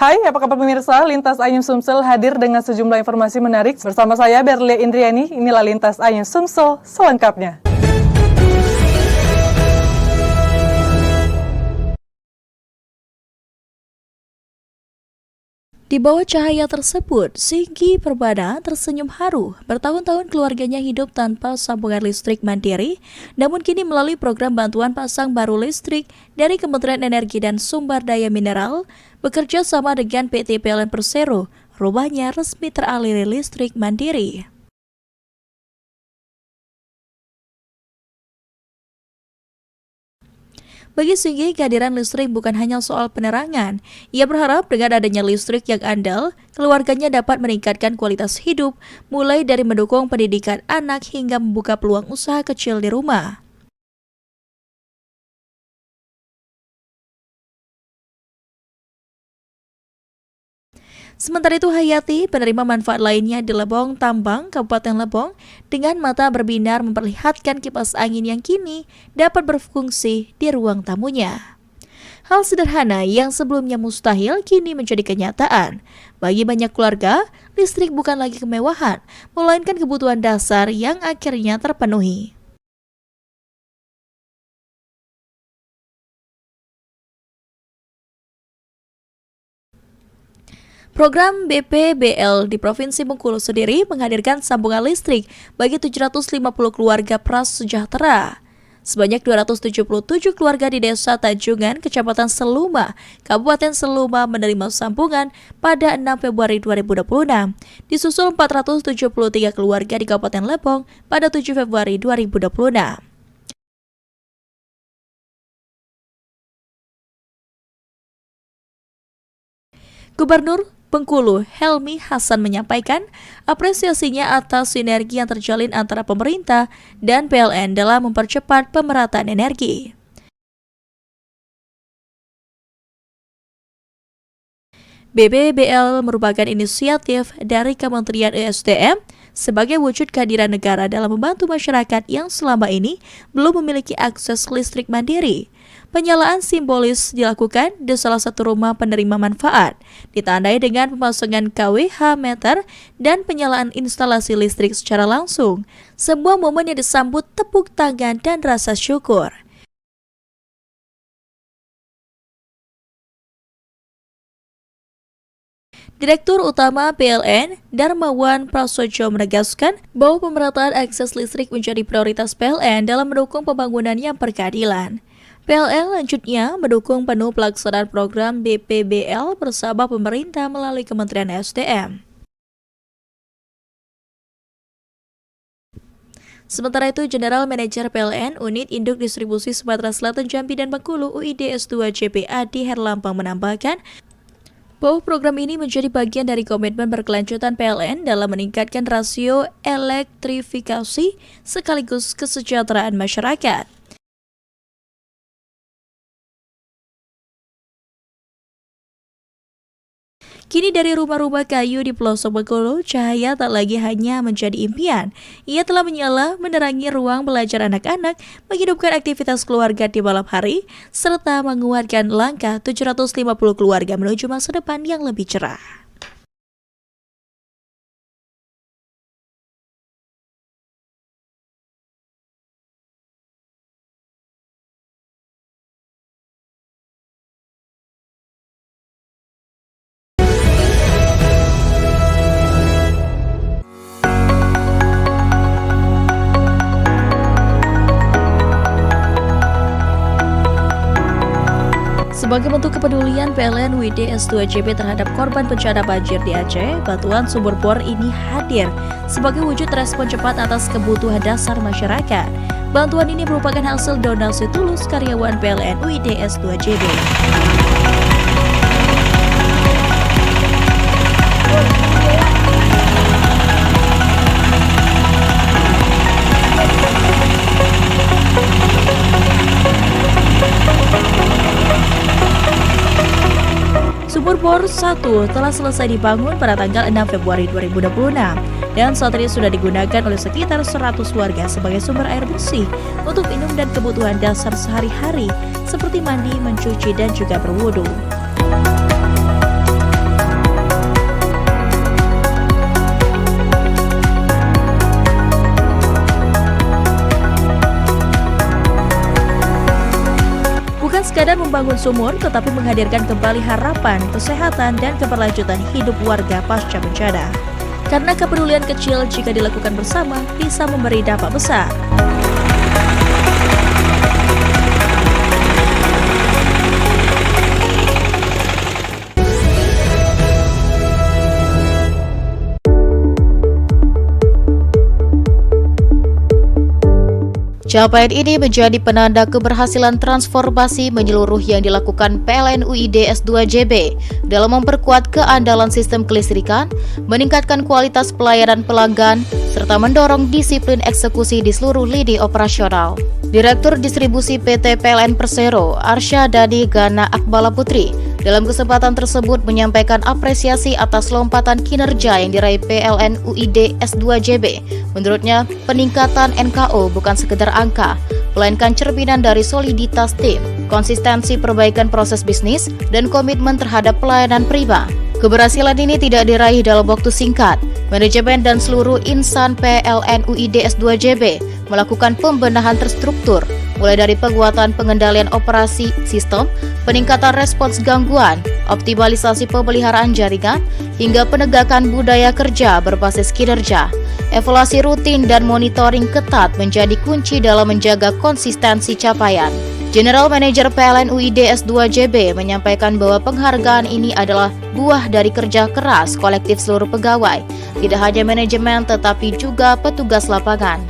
Hai, apa kabar pemirsa? Lintas Anyun Sumsel hadir dengan sejumlah informasi menarik. Bersama saya Berlia Indriani, inilah Lintas Anyun Sumsel selengkapnya. Di bawah cahaya tersebut, Singgi Perbana tersenyum haru. Bertahun-tahun keluarganya hidup tanpa sambungan listrik mandiri, namun kini melalui program bantuan pasang baru listrik dari Kementerian Energi dan Sumber Daya Mineral, bekerja sama dengan PT PLN Persero, rumahnya resmi teraliri listrik mandiri. Bagi Singgi, kehadiran listrik bukan hanya soal penerangan. Ia berharap dengan adanya listrik yang andal, keluarganya dapat meningkatkan kualitas hidup, mulai dari mendukung pendidikan anak hingga membuka peluang usaha kecil di rumah. Sementara itu Hayati, penerima manfaat lainnya di Lebong Tambang, Kabupaten Lebong, dengan mata berbinar memperlihatkan kipas angin yang kini dapat berfungsi di ruang tamunya. Hal sederhana yang sebelumnya mustahil kini menjadi kenyataan. Bagi banyak keluarga, listrik bukan lagi kemewahan, melainkan kebutuhan dasar yang akhirnya terpenuhi. Program BPBL di Provinsi Bengkulu sendiri menghadirkan sambungan listrik bagi 750 keluarga prasejahtera. Sebanyak 277 keluarga di Desa Tanjungan, Kecamatan Seluma, Kabupaten Seluma menerima sambungan pada 6 Februari 2026, disusul 473 keluarga di Kabupaten Lebong pada 7 Februari 2026. Gubernur Bengkulu Helmi Hasan menyampaikan apresiasinya atas sinergi yang terjalin antara pemerintah dan PLN dalam mempercepat pemerataan energi. BPBL merupakan inisiatif dari Kementerian ESDM sebagai wujud kehadiran negara dalam membantu masyarakat yang selama ini belum memiliki akses listrik mandiri. Penyalaan simbolis dilakukan di salah satu rumah penerima manfaat, ditandai dengan pemasangan KWH meter dan penyalaan instalasi listrik secara langsung. Sebuah momen yang disambut tepuk tangan dan rasa syukur. Direktur Utama PLN, Darmawan Prasojo menegaskan bahwa pemerataan akses listrik menjadi prioritas PLN dalam mendukung pembangunan yang berkeadilan. PLN lanjutnya mendukung penuh pelaksanaan program BPBL bersama pemerintah melalui Kementerian SDM. Sementara itu, General Manager PLN Unit Induk Distribusi Sumatera Selatan Jambi dan Bengkulu UID S2 JPA di Herlampang menambahkan bahwa program ini menjadi bagian dari komitmen berkelanjutan PLN dalam meningkatkan rasio elektrifikasi sekaligus kesejahteraan masyarakat. Kini dari rumah-rumah kayu di pelosok Bengkulu, cahaya tak lagi hanya menjadi impian. Ia telah menyala menerangi ruang belajar anak-anak, menghidupkan aktivitas keluarga di malam hari, serta menguatkan langkah 750 keluarga menuju masa depan yang lebih cerah. Sebagai bentuk kepedulian PLN UID S2 JP terhadap korban bencana banjir di Aceh, bantuan sumur bor ini hadir sebagai wujud respon cepat atas kebutuhan dasar masyarakat. Bantuan ini merupakan hasil donasi tulus karyawan PLN UID S2 JP. Sumur bor 1 telah selesai dibangun pada tanggal 6 Februari 2026 dan saat ini sudah digunakan oleh sekitar 100 warga sebagai sumber air bersih untuk minum dan kebutuhan dasar sehari-hari seperti mandi, mencuci, dan juga berwudu. sekadar membangun sumur, tetapi menghadirkan kembali harapan, kesehatan, dan keberlanjutan hidup warga pasca bencana. Karena kepedulian kecil jika dilakukan bersama bisa memberi dampak besar. Capaian ini menjadi penanda keberhasilan transformasi menyeluruh yang dilakukan PLN UID S2JB dalam memperkuat keandalan sistem kelistrikan, meningkatkan kualitas pelayanan pelanggan, serta mendorong disiplin eksekusi di seluruh lini operasional. Direktur Distribusi PT PLN Persero, Arsya Dani Gana Akbala Putri, dalam kesempatan tersebut menyampaikan apresiasi atas lompatan kinerja yang diraih PLN UID S2JB. Menurutnya, peningkatan NKO bukan sekedar angka, melainkan cerminan dari soliditas tim, konsistensi perbaikan proses bisnis, dan komitmen terhadap pelayanan prima. Keberhasilan ini tidak diraih dalam waktu singkat. Manajemen dan seluruh insan PLN UID S2JB melakukan pembenahan terstruktur, mulai dari penguatan pengendalian operasi sistem, peningkatan respons gangguan, optimalisasi pemeliharaan jaringan, hingga penegakan budaya kerja berbasis kinerja. Evaluasi rutin dan monitoring ketat menjadi kunci dalam menjaga konsistensi capaian. General Manager PLN UID S2JB menyampaikan bahwa penghargaan ini adalah buah dari kerja keras kolektif seluruh pegawai, tidak hanya manajemen tetapi juga petugas lapangan.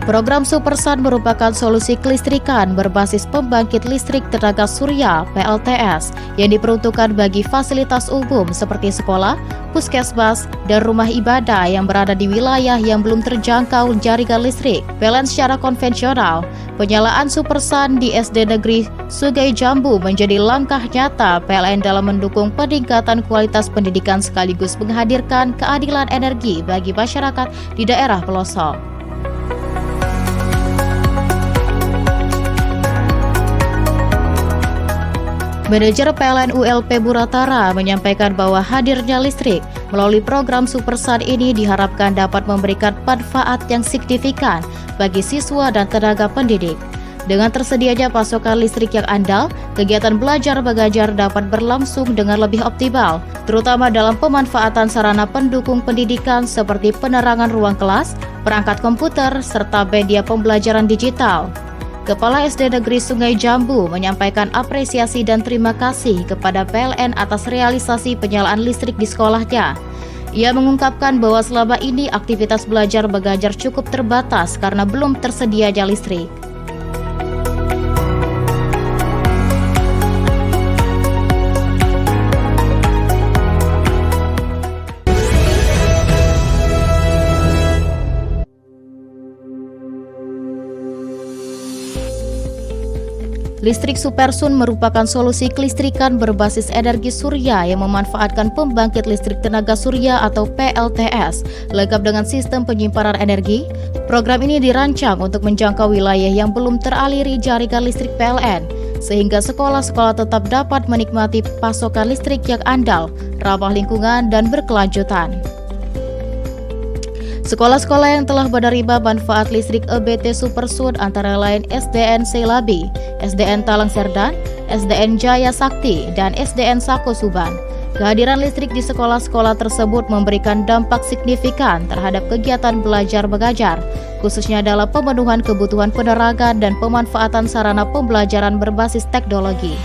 Program Supersun merupakan solusi kelistrikan berbasis pembangkit listrik tenaga surya (PLTS) yang diperuntukkan bagi fasilitas umum seperti sekolah, puskesmas, dan rumah ibadah yang berada di wilayah yang belum terjangkau jaringan listrik. PLN secara konvensional, penyalaan Supersun di SD Negeri Sungai Jambu menjadi langkah nyata PLN dalam mendukung peningkatan kualitas pendidikan sekaligus menghadirkan keadilan energi bagi masyarakat di daerah pelosok. Manajer PLN ULP Buratara menyampaikan bahwa hadirnya listrik melalui program Supersun ini diharapkan dapat memberikan manfaat yang signifikan bagi siswa dan tenaga pendidik. Dengan tersedianya pasokan listrik yang andal, kegiatan belajar mengajar dapat berlangsung dengan lebih optimal, terutama dalam pemanfaatan sarana pendukung pendidikan seperti penerangan ruang kelas, perangkat komputer, serta media pembelajaran digital. Kepala SD Negeri Sungai Jambu menyampaikan apresiasi dan terima kasih kepada PLN atas realisasi penyalaan listrik di sekolahnya. Ia mengungkapkan bahwa selama ini aktivitas belajar mengajar cukup terbatas karena belum tersedianya listrik. Listrik Supersun merupakan solusi kelistrikan berbasis energi surya yang memanfaatkan pembangkit listrik tenaga surya atau PLTS, lengkap dengan sistem penyimpanan energi. Program ini dirancang untuk menjangkau wilayah yang belum teraliri jaringan listrik PLN, sehingga sekolah-sekolah tetap dapat menikmati pasokan listrik yang andal, ramah lingkungan, dan berkelanjutan. Sekolah-sekolah yang telah menerima manfaat listrik EBT Supersun antara lain SDN Selabi, SDN Talang Serdan, SDN Jaya Sakti, dan SDN Sako Suban. Kehadiran listrik di sekolah-sekolah tersebut memberikan dampak signifikan terhadap kegiatan belajar mengajar, khususnya dalam pemenuhan kebutuhan penerangan dan pemanfaatan sarana pembelajaran berbasis teknologi.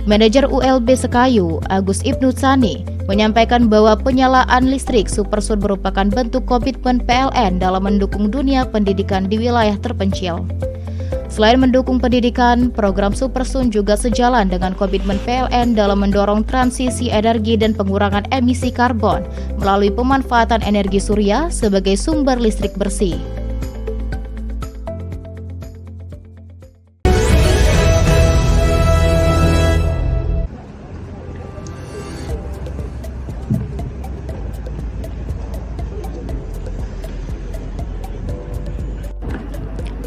Manajer ULB Sekayu, Agus Ibnu Tsani, menyampaikan bahwa penyalaan listrik Supersun merupakan bentuk komitmen PLN dalam mendukung dunia pendidikan di wilayah terpencil. Selain mendukung pendidikan, program Supersun juga sejalan dengan komitmen PLN dalam mendorong transisi energi dan pengurangan emisi karbon melalui pemanfaatan energi surya sebagai sumber listrik bersih.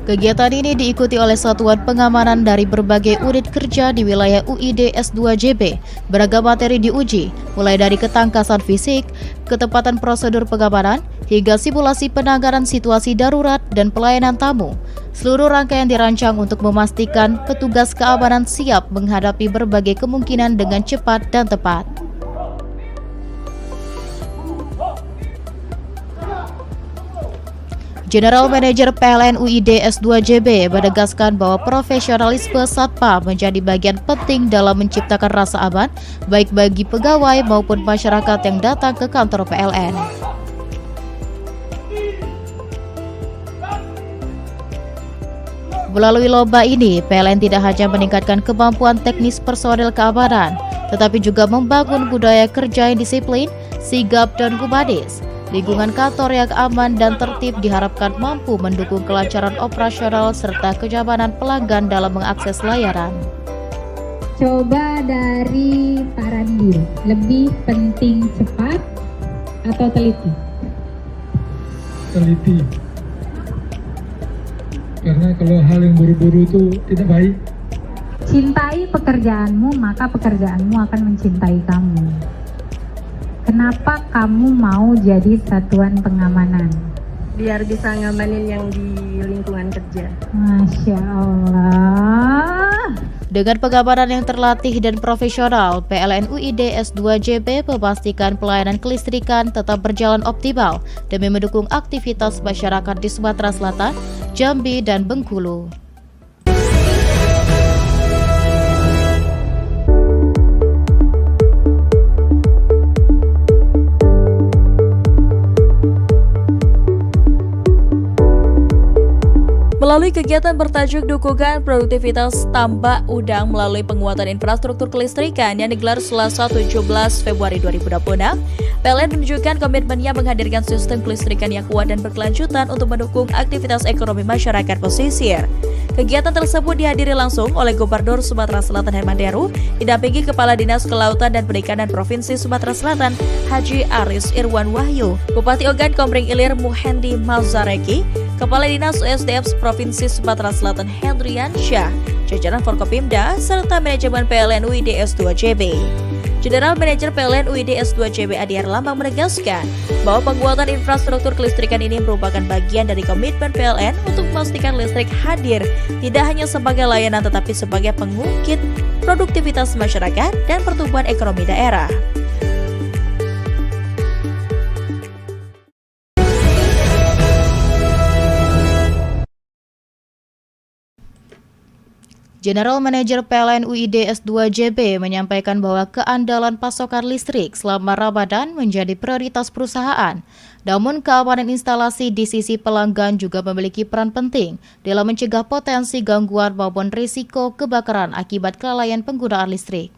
Kegiatan ini diikuti oleh satuan pengamanan dari berbagai unit kerja di wilayah UID S2JB. Beragam materi diuji, mulai dari ketangkasan fisik, ketepatan prosedur pengamanan, hingga simulasi penanganan situasi darurat dan pelayanan tamu. Seluruh rangkaian dirancang untuk memastikan petugas keamanan siap menghadapi berbagai kemungkinan dengan cepat dan tepat. General Manager PLN UID S2JB menegaskan bahwa profesionalisme Satpam menjadi bagian penting dalam menciptakan rasa aman baik bagi pegawai maupun masyarakat yang datang ke kantor PLN. Melalui lomba ini, PLN tidak hanya meningkatkan kemampuan teknis personel keamanan, tetapi juga membangun budaya kerja yang disiplin, sigap, dan humanis. Lingkungan kantor yang aman dan tertib diharapkan mampu mendukung kelancaran operasional serta kenyamanan pelanggan dalam mengakses layanan. Coba dari Pak Randi, lebih penting cepat atau teliti? Teliti. Karena kalau hal yang buru-buru itu tidak baik. Cintai pekerjaanmu, maka pekerjaanmu akan mencintai kamu. Kenapa kamu mau jadi satuan pengamanan? Biar bisa ngamanin yang di lingkungan kerja. Masya Allah. Dengan pengamanan yang terlatih dan profesional, PLN UID S2JB memastikan pelayanan kelistrikan tetap berjalan optimal demi mendukung aktivitas masyarakat di Sumatera Selatan, Jambi, dan Bengkulu. Melalui kegiatan bertajuk Dukungan Produktivitas Tambak Udang melalui penguatan infrastruktur kelistrikan yang digelar Selasa 17 Februari 2026, PLN menunjukkan komitmennya menghadirkan sistem kelistrikan yang kuat dan berkelanjutan untuk mendukung aktivitas ekonomi masyarakat pesisir. Kegiatan tersebut dihadiri langsung oleh Gubernur Sumatera Selatan Herman Deru, didampingi Kepala Dinas Kelautan dan Perikanan Provinsi Sumatera Selatan Haji Aris Irwan Wahyu, Bupati Ogan Komering Ilir Muhendi Malzareki, Kepala Dinas USDM Provinsi Sumatera Selatan Hendrian Syah, jajaran Forkopimda, serta manajemen PLN UID S2JB. General Manager PLN UID S2JB Adi Erlambang menegaskan bahwa penguatan infrastruktur kelistrikan ini merupakan bagian dari komitmen PLN untuk memastikan listrik hadir tidak hanya sebagai layanan tetapi sebagai pengungkit produktivitas masyarakat dan pertumbuhan ekonomi daerah. General Manager PLN UID S2JB menyampaikan bahwa keandalan pasokan listrik selama Ramadan menjadi prioritas perusahaan. Namun keamanan instalasi di sisi pelanggan juga memiliki peran penting dalam mencegah potensi gangguan maupun risiko kebakaran akibat kelalaian penggunaan listrik.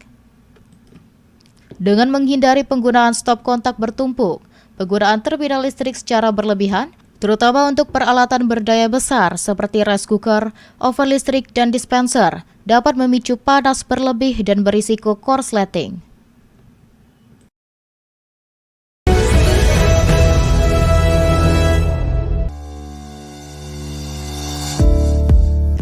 Dengan menghindari penggunaan stop kontak bertumpuk, penggunaan terminal listrik secara berlebihan, terutama untuk peralatan berdaya besar seperti rice cooker, oven listrik, dan dispenser, dapat memicu panas berlebih dan berisiko korsleting.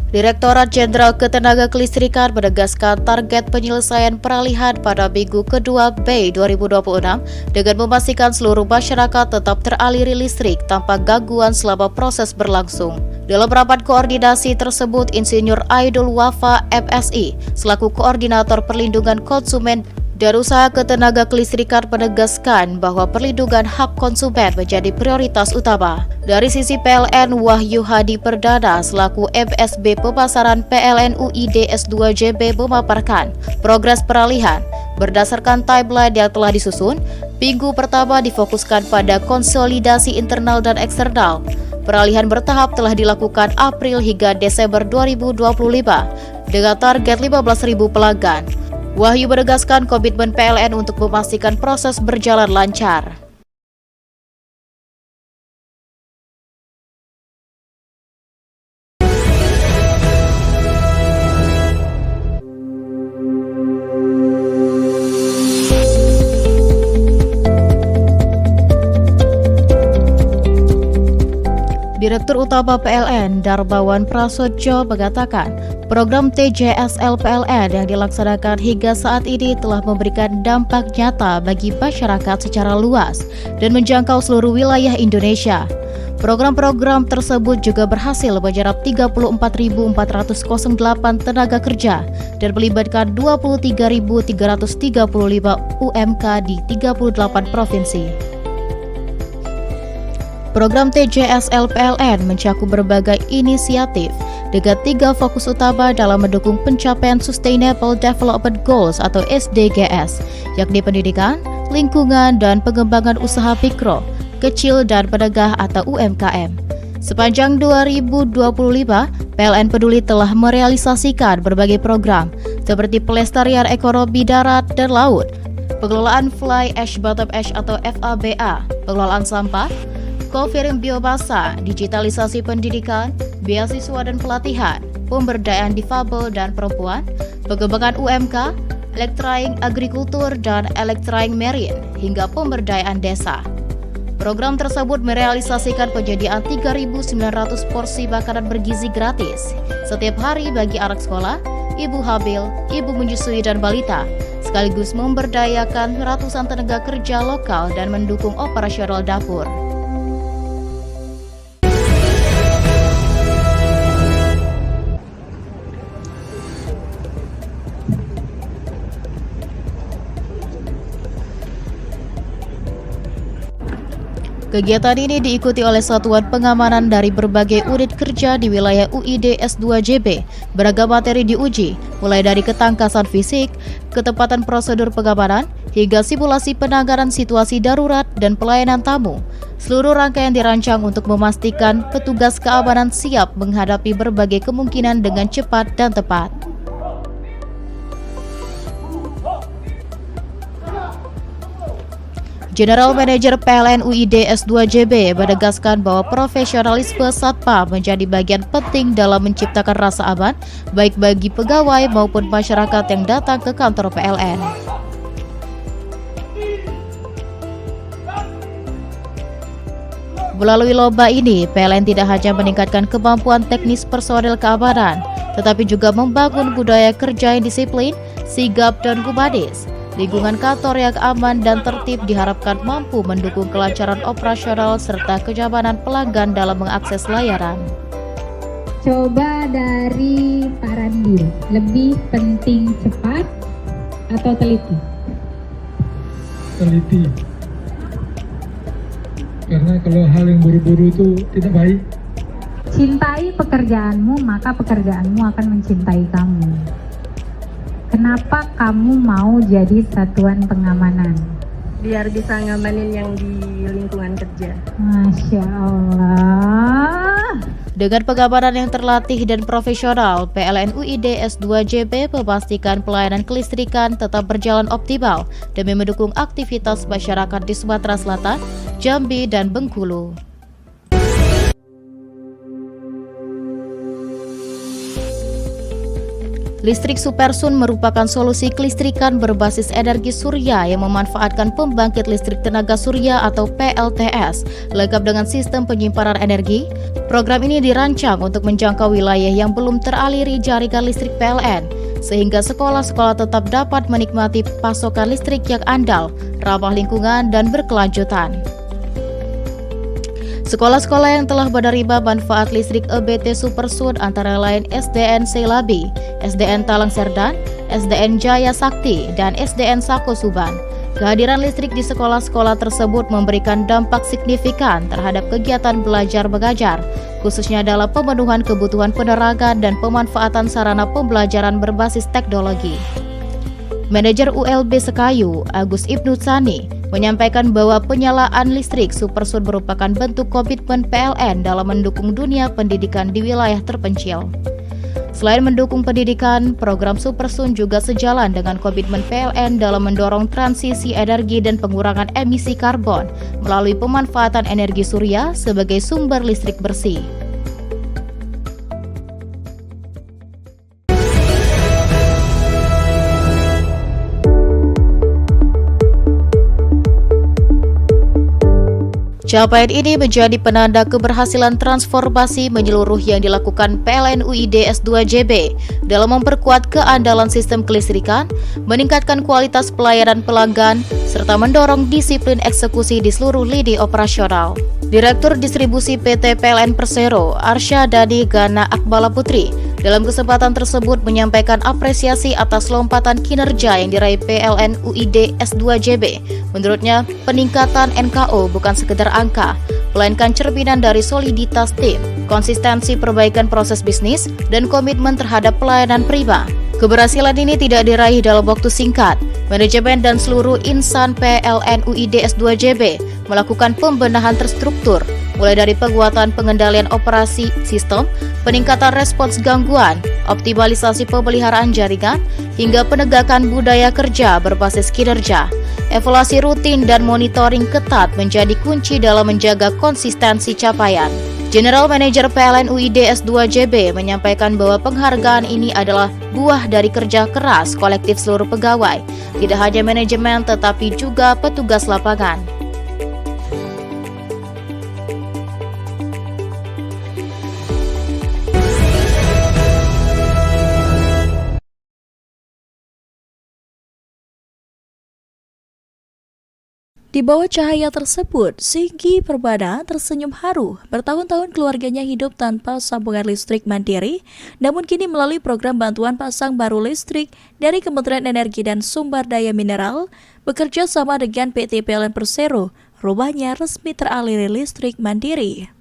Direktorat Jenderal Ketenaga Kelistrikan menegaskan target penyelesaian peralihan pada minggu kedua Mei 2026 dengan memastikan seluruh masyarakat tetap teraliri listrik tanpa gangguan selama proses berlangsung. Dalam rapat koordinasi tersebut, Insinyur Aidul Wafa MSI selaku Koordinator Perlindungan Konsumen dan Usaha Ketenaga Kelistrikan menegaskan bahwa perlindungan hak konsumen menjadi prioritas utama. Dari sisi PLN, Wahyu Hadi Perdana selaku MSB Pemasaran PLN UID S2JB memaparkan progres peralihan. Berdasarkan timeline yang telah disusun, minggu pertama difokuskan pada konsolidasi internal dan eksternal. Peralihan bertahap telah dilakukan April hingga Desember 2025 dengan target 15.000 pelanggan. Wahyu menegaskan komitmen PLN untuk memastikan proses berjalan lancar. Direktur Utama PLN Darbawan Prasojo mengatakan, program TJSL PLN yang dilaksanakan hingga saat ini telah memberikan dampak nyata bagi masyarakat secara luas dan menjangkau seluruh wilayah Indonesia. Program-program tersebut juga berhasil menyerap 34.408 tenaga kerja dan melibatkan 23.335 UMK di 38 provinsi. Program TJSL PLN mencakup berbagai inisiatif dengan 3 fokus utama dalam mendukung pencapaian Sustainable Development Goals atau SDGs, yakni pendidikan, lingkungan, dan pengembangan usaha mikro, kecil, dan menengah atau UMKM. Sepanjang 2025, PLN Peduli telah merealisasikan berbagai program seperti pelestarian ekonomi darat dan laut, pengelolaan fly ash bottom ash atau FABA, pengelolaan sampah, co-firing biomasa, digitalisasi pendidikan, beasiswa dan pelatihan, pemberdayaan difabel dan perempuan, pengembangan UMK, elektrifying agrikultur dan elektrifying marine, hingga pemberdayaan desa. Program tersebut merealisasikan penyediaan 3.900 porsi makanan bergizi gratis setiap hari bagi anak sekolah, ibu hamil, ibu menyusui dan balita, sekaligus memberdayakan ratusan tenaga kerja lokal dan mendukung operasional dapur. Kegiatan ini diikuti oleh satuan pengamanan dari berbagai unit kerja di wilayah UID S2JB. Beragam materi diuji, mulai dari ketangkasan fisik, ketepatan prosedur pengamanan, hingga simulasi penanganan situasi darurat dan pelayanan tamu. Seluruh rangkaian dirancang untuk memastikan petugas keamanan siap menghadapi berbagai kemungkinan dengan cepat dan tepat. General Manager PLN UID S2JB menegaskan bahwa profesionalisme Satpam menjadi bagian penting dalam menciptakan rasa aman, baik bagi pegawai maupun masyarakat yang datang ke kantor PLN. Melalui lomba ini, PLN tidak hanya meningkatkan kemampuan teknis personel keamanan, tetapi juga membangun budaya kerja yang disiplin, sigap, dan humanis. Lingkungan kantor yang aman dan tertib diharapkan mampu mendukung kelancaran operasional serta kenyamanan pelanggan dalam mengakses layanan. Coba dari Pak Randi, lebih penting cepat atau teliti? teliti. Karena kalau hal yang buru-buru itu tidak baik. Cintai pekerjaanmu, maka pekerjaanmu akan mencintai kamu. Kenapa kamu mau jadi satuan pengamanan? Biar bisa ngamanin yang di lingkungan kerja. Masya Allah. Dengan pengamanan yang terlatih dan profesional, PLN UID S2JB memastikan pelayanan kelistrikan tetap berjalan optimal demi mendukung aktivitas masyarakat di Sumatera Selatan, Jambi, dan Bengkulu. Listrik Supersun merupakan solusi kelistrikan berbasis energi surya yang memanfaatkan pembangkit listrik tenaga surya atau PLTS, lengkap dengan sistem penyimpanan energi. Program ini dirancang untuk menjangkau wilayah yang belum teraliri jaringan listrik PLN, sehingga sekolah-sekolah tetap dapat menikmati pasokan listrik yang andal, ramah lingkungan, dan berkelanjutan. Sekolah-sekolah yang telah menerima manfaat listrik EBT Supersun antara lain SDN Selabi, SDN Talang Serdan, SDN Jaya Sakti, dan SDN Sako Suban. Kehadiran listrik di sekolah-sekolah tersebut memberikan dampak signifikan terhadap kegiatan belajar mengajar, khususnya dalam pemenuhan kebutuhan penerangan dan pemanfaatan sarana pembelajaran berbasis teknologi. Manajer ULB Sekayu, Agus Ibnu Tsani, menyampaikan bahwa penyalaan listrik Supersun merupakan bentuk komitmen PLN dalam mendukung dunia pendidikan di wilayah terpencil. Selain mendukung pendidikan, program Supersun juga sejalan dengan komitmen PLN dalam mendorong transisi energi dan pengurangan emisi karbon melalui pemanfaatan energi surya sebagai sumber listrik bersih. Capaian ini menjadi penanda keberhasilan transformasi menyeluruh yang dilakukan PLN UID S2 JB dalam memperkuat keandalan sistem kelistrikan, meningkatkan kualitas pelayanan pelanggan, serta mendorong disiplin eksekusi di seluruh lini operasional. Direktur Distribusi PT PLN Persero, Arsya Dani Gana Akbala Putri, dalam kesempatan tersebut menyampaikan apresiasi atas lompatan kinerja yang diraih PLN UID S2 JB. Menurutnya, peningkatan NKO bukan sekedar angka, melainkan cerminan dari soliditas tim, konsistensi perbaikan proses bisnis, dan komitmen terhadap pelayanan prima. Keberhasilan ini tidak diraih dalam waktu singkat. Manajemen dan seluruh insan PLN UID S2 JB melakukan pembenahan terstruktur, mulai dari penguatan pengendalian operasi sistem, peningkatan respons gangguan, optimalisasi pemeliharaan jaringan, hingga penegakan budaya kerja berbasis kinerja. Evaluasi rutin dan monitoring ketat menjadi kunci dalam menjaga konsistensi capaian. General Manager PLN UID S2 JB menyampaikan bahwa penghargaan ini adalah buah dari kerja keras kolektif seluruh pegawai, tidak hanya manajemen tetapi juga petugas lapangan. Di bawah cahaya tersebut, Singgi Perbana tersenyum haru. Bertahun-tahun keluarganya hidup tanpa sambungan listrik mandiri, namun kini melalui program bantuan pasang baru listrik dari Kementerian Energi dan Sumber Daya Mineral, bekerja sama dengan PT PLN Persero, rumahnya resmi teraliri listrik mandiri.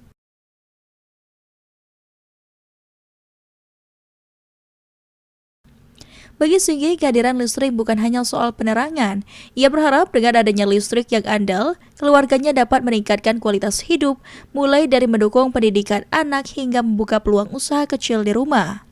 Bagi Singgi, kehadiran listrik bukan hanya soal penerangan. Ia berharap dengan adanya listrik yang andal, keluarganya dapat meningkatkan kualitas hidup, mulai dari mendukung pendidikan anak hingga membuka peluang usaha kecil di rumah.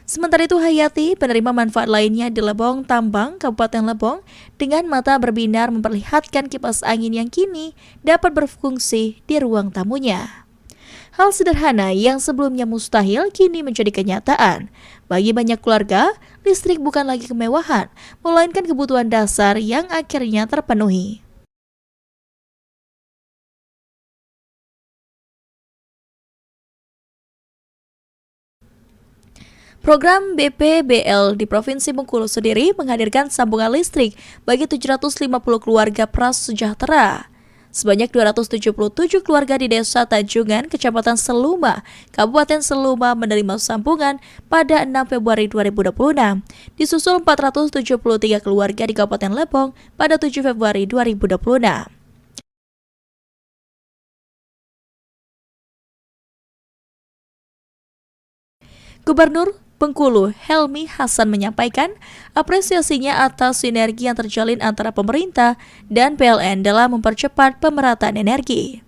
Sementara itu Hayati, penerima manfaat lainnya di Lebong Tambang, Kabupaten Lebong, dengan mata berbinar memperlihatkan kipas angin yang kini dapat berfungsi di ruang tamunya. Hal sederhana yang sebelumnya mustahil kini menjadi kenyataan. Bagi banyak keluarga, listrik bukan lagi kemewahan, melainkan kebutuhan dasar yang akhirnya terpenuhi. Program BPBL di Provinsi Bengkulu sendiri menghadirkan sambungan listrik bagi 750 keluarga prasejahtera. Sebanyak 277 keluarga di Desa Tanjungan, Kecamatan Seluma, Kabupaten Seluma menerima sambungan pada 6 Februari 2026, disusul 473 keluarga di Kabupaten Lebong pada 7 Februari 2026. Gubernur Bengkulu Helmi Hasan menyampaikan apresiasinya atas sinergi yang terjalin antara pemerintah dan PLN dalam mempercepat pemerataan energi.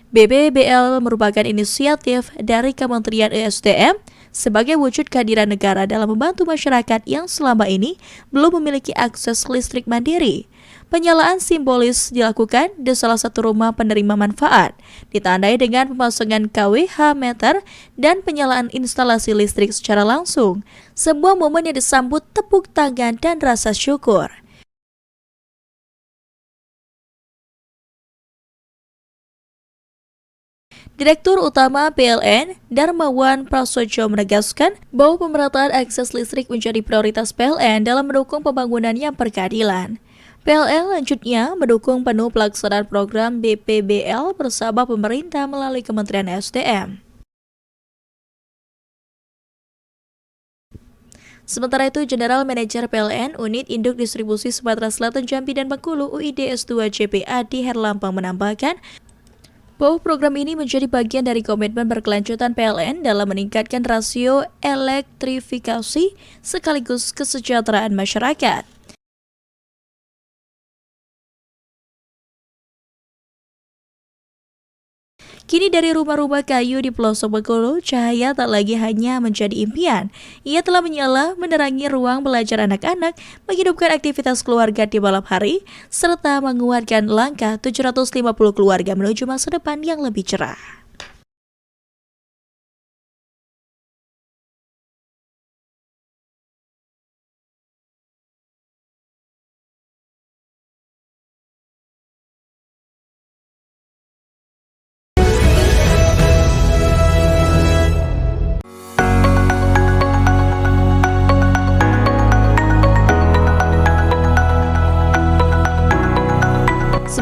BPBL merupakan inisiatif dari Kementerian ESDM sebagai wujud kehadiran negara dalam membantu masyarakat yang selama ini belum memiliki akses listrik mandiri. Penyalaan simbolis dilakukan di salah satu rumah penerima manfaat, ditandai dengan pemasangan kWh meter dan penyalaan instalasi listrik secara langsung. Sebuah momen yang disambut tepuk tangan dan rasa syukur. Direktur Utama PLN, Darmawan Prasojo menegaskan bahwa pemerataan akses listrik menjadi prioritas PLN dalam mendukung pembangunan yang berkeadilan. PLN lanjutnya mendukung penuh pelaksanaan program BPBL bersama pemerintah melalui Kementerian SDM. Sementara itu, General Manager PLN Unit Induk Distribusi Sumatera Selatan Jambi dan Bengkulu UID S2 JB Adi Herlampang menambahkan bahwa program ini menjadi bagian dari komitmen berkelanjutan PLN dalam meningkatkan rasio elektrifikasi sekaligus kesejahteraan masyarakat. Kini dari rumah-rumah kayu di pelosok Bengkulu, cahaya tak lagi hanya menjadi impian. Ia telah menyala menerangi ruang belajar anak-anak, menghidupkan aktivitas keluarga di malam hari, serta menguatkan langkah 750 keluarga menuju masa depan yang lebih cerah.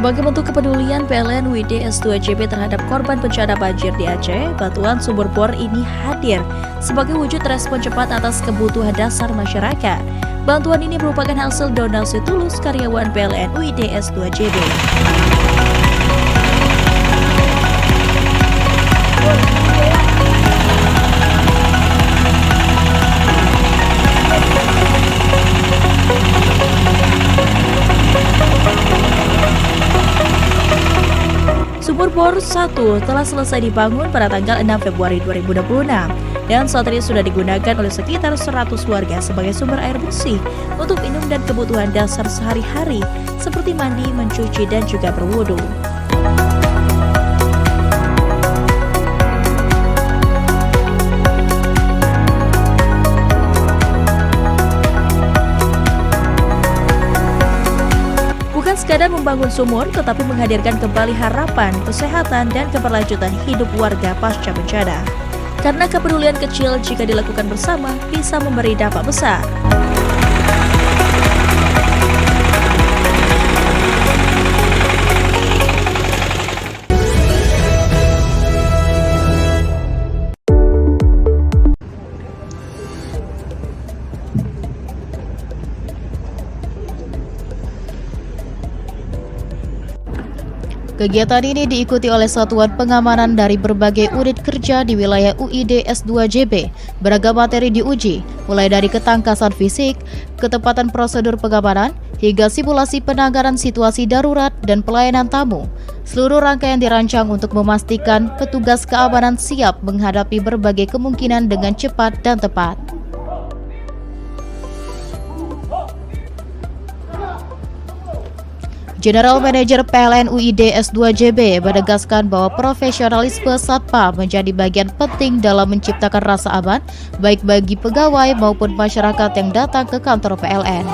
Sebagai bentuk kepedulian PLN UID S2JB terhadap korban bencana banjir di Aceh, bantuan sumur bor ini hadir sebagai wujud respon cepat atas kebutuhan dasar masyarakat. Bantuan ini merupakan hasil donasi tulus karyawan PLN UID S2JB. Sumur bor 1 telah selesai dibangun pada tanggal 6 Februari 2026 dan saat ini sudah digunakan oleh sekitar 100 warga sebagai sumber air bersih untuk minum dan kebutuhan dasar sehari-hari seperti mandi, mencuci, dan juga berwudu. Bukan sekadar membangun sumur, tetapi menghadirkan kembali harapan, kesehatan, dan keberlanjutan hidup warga pasca bencana. Karena kepedulian kecil jika dilakukan bersama bisa memberi dampak besar. Kegiatan ini diikuti oleh satuan pengamanan dari berbagai unit kerja di wilayah UID S2JB. Beragam materi diuji, mulai dari ketangkasan fisik, ketepatan prosedur pengamanan, hingga simulasi penanganan situasi darurat dan pelayanan tamu. Seluruh rangkaian dirancang untuk memastikan petugas keamanan siap menghadapi berbagai kemungkinan dengan cepat dan tepat. General Manager PLN UID S2JB menegaskan bahwa profesionalisme Satpam menjadi bagian penting dalam menciptakan rasa aman baik bagi pegawai maupun masyarakat yang datang ke kantor PLN.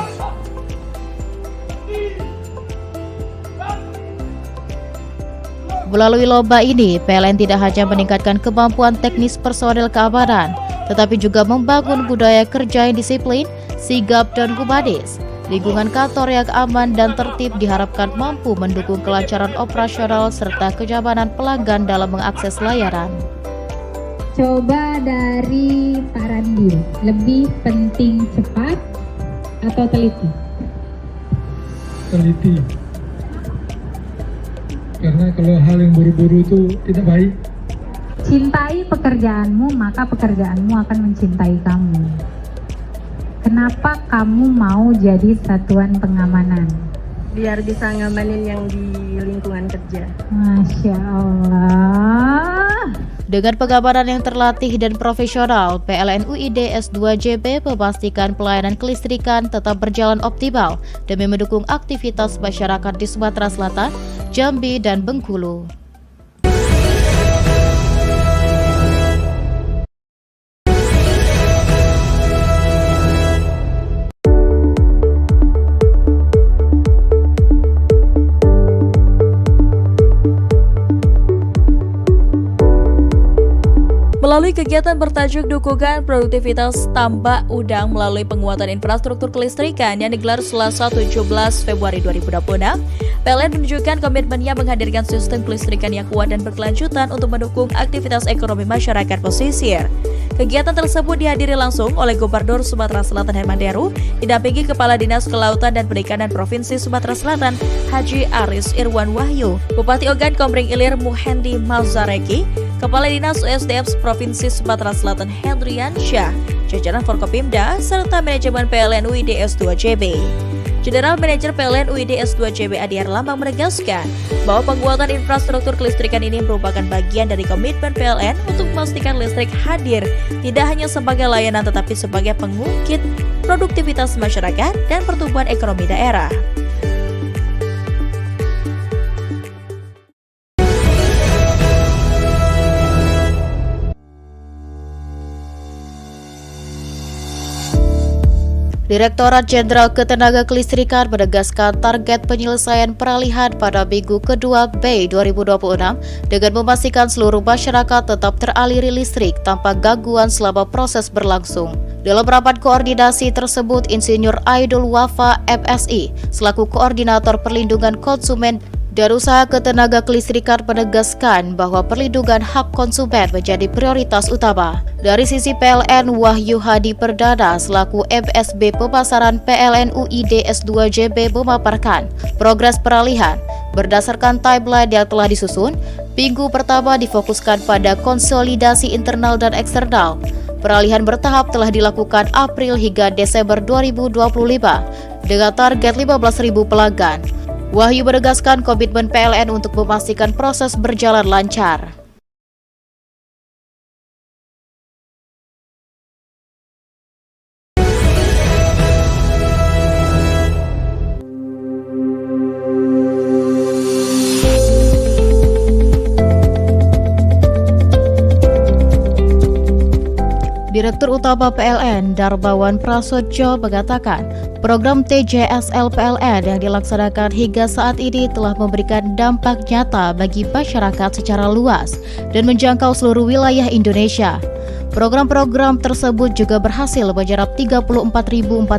Melalui lomba ini, PLN tidak hanya meningkatkan kemampuan teknis personel keamanan, tetapi juga membangun budaya kerja yang disiplin, sigap, dan humanis. Lingkungan kantor yang aman dan tertib diharapkan mampu mendukung kelancaran operasional serta kenyamanan pelanggan dalam mengakses layanan. Coba dari Pak Randi, lebih penting cepat atau teliti? Teliti. Karena kalau hal yang buru-buru itu tidak baik. Cintai pekerjaanmu, maka pekerjaanmu akan mencintai kamu. Kenapa kamu mau jadi satuan pengamanan? Biar bisa ngamanin yang di lingkungan kerja. Masya Allah. Dengan pengamanan yang terlatih dan profesional, PLN UID S2JB memastikan pelayanan kelistrikan tetap berjalan optimal demi mendukung aktivitas masyarakat di Sumatera Selatan, Jambi, dan Bengkulu. Melalui kegiatan bertajuk Dukungan Produktivitas Tambak Udang melalui penguatan infrastruktur kelistrikan yang digelar Selasa 17 Februari 2026, PLN menunjukkan komitmennya menghadirkan sistem kelistrikan yang kuat dan berkelanjutan untuk mendukung aktivitas ekonomi masyarakat pesisir. Kegiatan tersebut dihadiri langsung oleh Gubernur Sumatera Selatan Herman Deru, didampingi Kepala Dinas Kelautan dan Perikanan Provinsi Sumatera Selatan Haji Aris Irwan Wahyu, Bupati Ogan Komering Ilir Muhendi Malzareki, Kepala Dinas USDM Provinsi Sumatera Selatan Hendrian Syah, jajaran Forkopimda, serta manajemen PLN UID S2JB. General Manager PLN UID S2JB Adi Erlambang menegaskan bahwa penguatan infrastruktur kelistrikan ini merupakan bagian dari komitmen PLN untuk memastikan listrik hadir tidak hanya sebagai layanan tetapi sebagai pengungkit produktivitas masyarakat dan pertumbuhan ekonomi daerah. Direktorat Jenderal Ketenaga Kelistrikan menegaskan target penyelesaian peralihan pada minggu kedua Mei 2026 dengan memastikan seluruh masyarakat tetap teraliri listrik tanpa gangguan selama proses berlangsung. Dalam rapat koordinasi tersebut, Insinyur Aidul Wafa MSI selaku Koordinator Perlindungan Konsumen Dan Usaha Ketenaga Kelistrikan menegaskan bahwa perlindungan hak konsumen menjadi prioritas utama. Dari sisi PLN, Wahyu Hadi Perdana selaku MSB Pemasaran PLN UID S2 JB memaparkan progres peralihan. Berdasarkan timeline yang telah disusun, minggu pertama difokuskan pada konsolidasi internal dan eksternal. Peralihan bertahap telah dilakukan April hingga Desember 2025 dengan target 15.000 pelanggan. Wahyu menegaskan komitmen PLN untuk memastikan proses berjalan lancar. Direktur Utama PLN Darmawan Prasojo mengatakan, program TJSL PLN yang dilaksanakan hingga saat ini telah memberikan dampak nyata bagi masyarakat secara luas dan menjangkau seluruh wilayah Indonesia. Program-program tersebut juga berhasil menyerap 34.408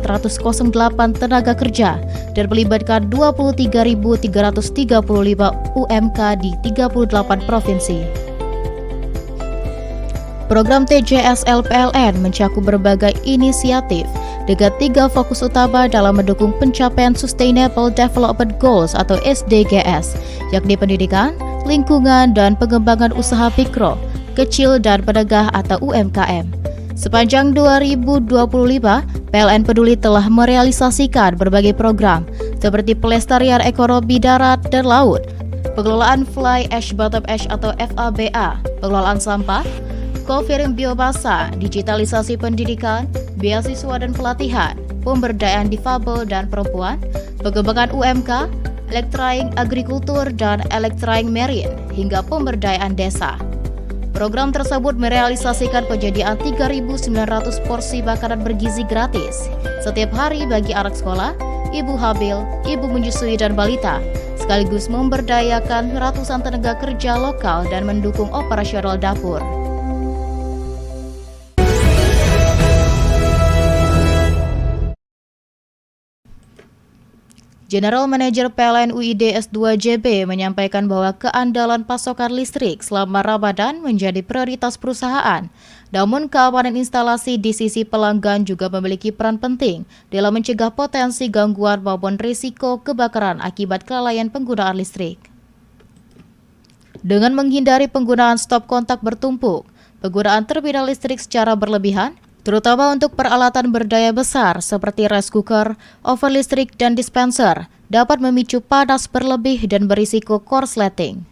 tenaga kerja dan melibatkan 23.335 UMK di 38 provinsi. Program TJSL PLN mencakup berbagai inisiatif dengan 3 fokus utama dalam mendukung pencapaian Sustainable Development Goals atau SDGs, yakni pendidikan, lingkungan, dan pengembangan usaha mikro, kecil, dan menengah atau UMKM. Sepanjang 2025, PLN Peduli telah merealisasikan berbagai program seperti pelestarian ekonomi darat dan laut, pengelolaan Fly Ash Bottom Ash atau FABA, pengelolaan sampah, co-firing biomasa, digitalisasi pendidikan, beasiswa dan pelatihan, pemberdayaan difabel dan perempuan, pengembangan UMK, elektraing agrikultur dan elektraing marine, hingga pemberdayaan desa. Program tersebut merealisasikan penyediaan 3.900 porsi makanan bergizi gratis setiap hari bagi anak sekolah, ibu hamil, ibu menyusui dan balita, sekaligus memberdayakan ratusan tenaga kerja lokal dan mendukung operasional dapur. General Manager PLN UID S2 JB menyampaikan bahwa keandalan pasokan listrik selama Ramadan menjadi prioritas perusahaan. Namun keamanan instalasi di sisi pelanggan juga memiliki peran penting dalam mencegah potensi gangguan maupun risiko kebakaran akibat kelalaian penggunaan listrik. Dengan menghindari penggunaan stop kontak bertumpuk, penggunaan terminal listrik secara berlebihan, terutama untuk peralatan berdaya besar seperti rice cooker, oven listrik, dan dispenser, dapat memicu panas berlebih dan berisiko korsleting.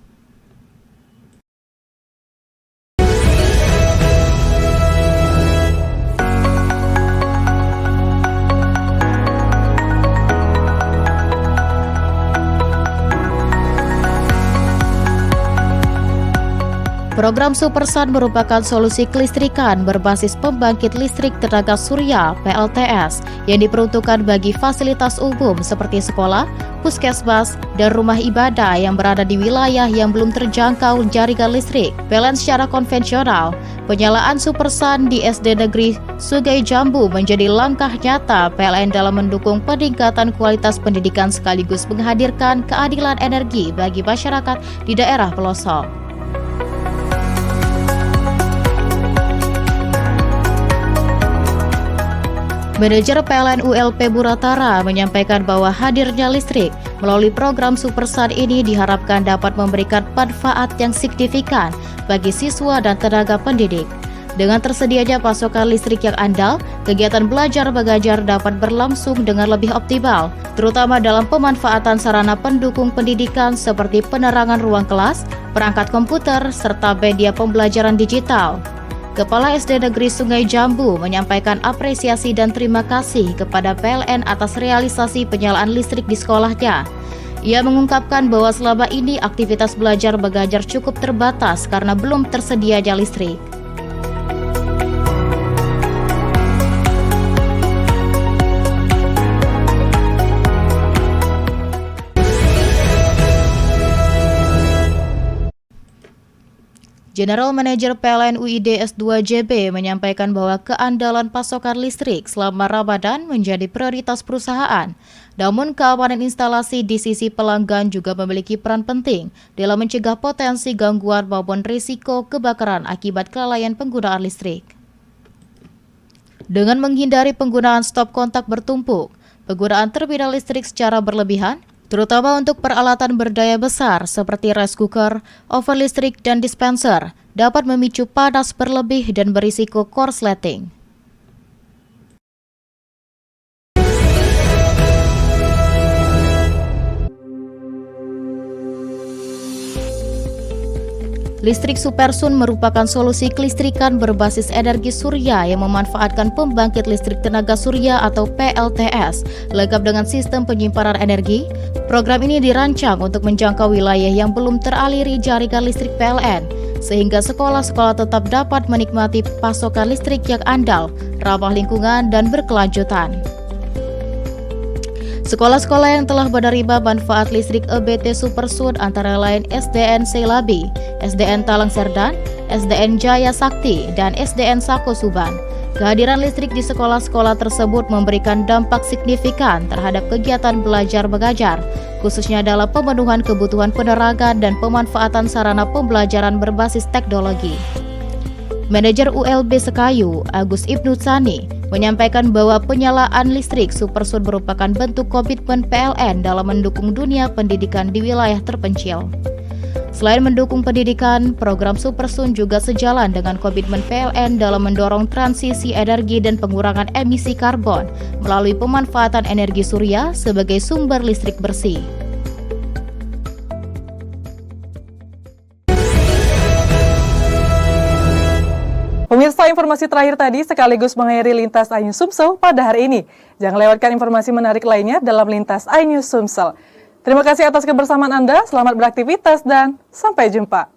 Program Supersun merupakan solusi kelistrikan berbasis pembangkit listrik tenaga surya (PLTS) yang diperuntukkan bagi fasilitas umum seperti sekolah, puskesmas, dan rumah ibadah yang berada di wilayah yang belum terjangkau jaringan listrik PLN secara konvensional. Penyalaan Supersun di SD Negeri Sungai Jambu menjadi langkah nyata PLN dalam mendukung peningkatan kualitas pendidikan sekaligus menghadirkan keadilan energi bagi masyarakat di daerah pelosok. Manajer PLN ULP Buratara menyampaikan bahwa hadirnya listrik melalui program Supersun ini diharapkan dapat memberikan manfaat yang signifikan bagi siswa dan tenaga pendidik. Dengan tersedianya pasokan listrik yang andal, kegiatan belajar mengajar dapat berlangsung dengan lebih optimal, terutama dalam pemanfaatan sarana pendukung pendidikan seperti penerangan ruang kelas, perangkat komputer, serta media pembelajaran digital. Kepala SD Negeri Sungai Jambu menyampaikan apresiasi dan terima kasih kepada PLN atas realisasi penyalaan listrik di sekolahnya. Ia mengungkapkan bahwa selama ini aktivitas belajar mengajar cukup terbatas karena belum tersedianya listrik. General Manager PLN UID S2 JB menyampaikan bahwa keandalan pasokan listrik selama Ramadan menjadi prioritas perusahaan. Namun keamanan instalasi di sisi pelanggan juga memiliki peran penting dalam mencegah potensi gangguan maupun risiko kebakaran akibat kelalaian penggunaan listrik. Dengan menghindari penggunaan stop kontak bertumpuk, penggunaan terminal listrik secara berlebihan, terutama untuk peralatan berdaya besar seperti rice cooker, oven listrik, dan dispenser, dapat memicu panas berlebih dan berisiko korsleting. Listrik Supersun merupakan solusi kelistrikan berbasis energi surya yang memanfaatkan pembangkit listrik tenaga surya atau PLTS, lengkap dengan sistem penyimpanan energi. Program ini dirancang untuk menjangkau wilayah yang belum teraliri jaringan listrik PLN, sehingga sekolah-sekolah tetap dapat menikmati pasokan listrik yang andal, ramah lingkungan, dan berkelanjutan. Sekolah-sekolah yang telah menerima manfaat listrik EBT Supersun antara lain SDN Selabi, SDN Talang Serdan, SDN Jaya Sakti, dan SDN Sako Suban. Kehadiran listrik di sekolah-sekolah tersebut memberikan dampak signifikan terhadap kegiatan belajar mengajar, khususnya dalam pemenuhan kebutuhan penerangan dan pemanfaatan sarana pembelajaran berbasis teknologi. Manajer ULB Sekayu, Agus Ibnu Tsani, menyampaikan bahwa penyalaan listrik Supersun merupakan bentuk komitmen PLN dalam mendukung dunia pendidikan di wilayah terpencil. Selain mendukung pendidikan, program Supersun juga sejalan dengan komitmen PLN dalam mendorong transisi energi dan pengurangan emisi karbon melalui pemanfaatan energi surya sebagai sumber listrik bersih. Pemirsa, informasi terakhir tadi sekaligus mengakhiri Lintas iNews Sumsel pada hari ini. Jangan lewatkan informasi menarik lainnya dalam Lintas iNews Sumsel. Terima kasih atas kebersamaan Anda, selamat beraktivitas, dan sampai jumpa.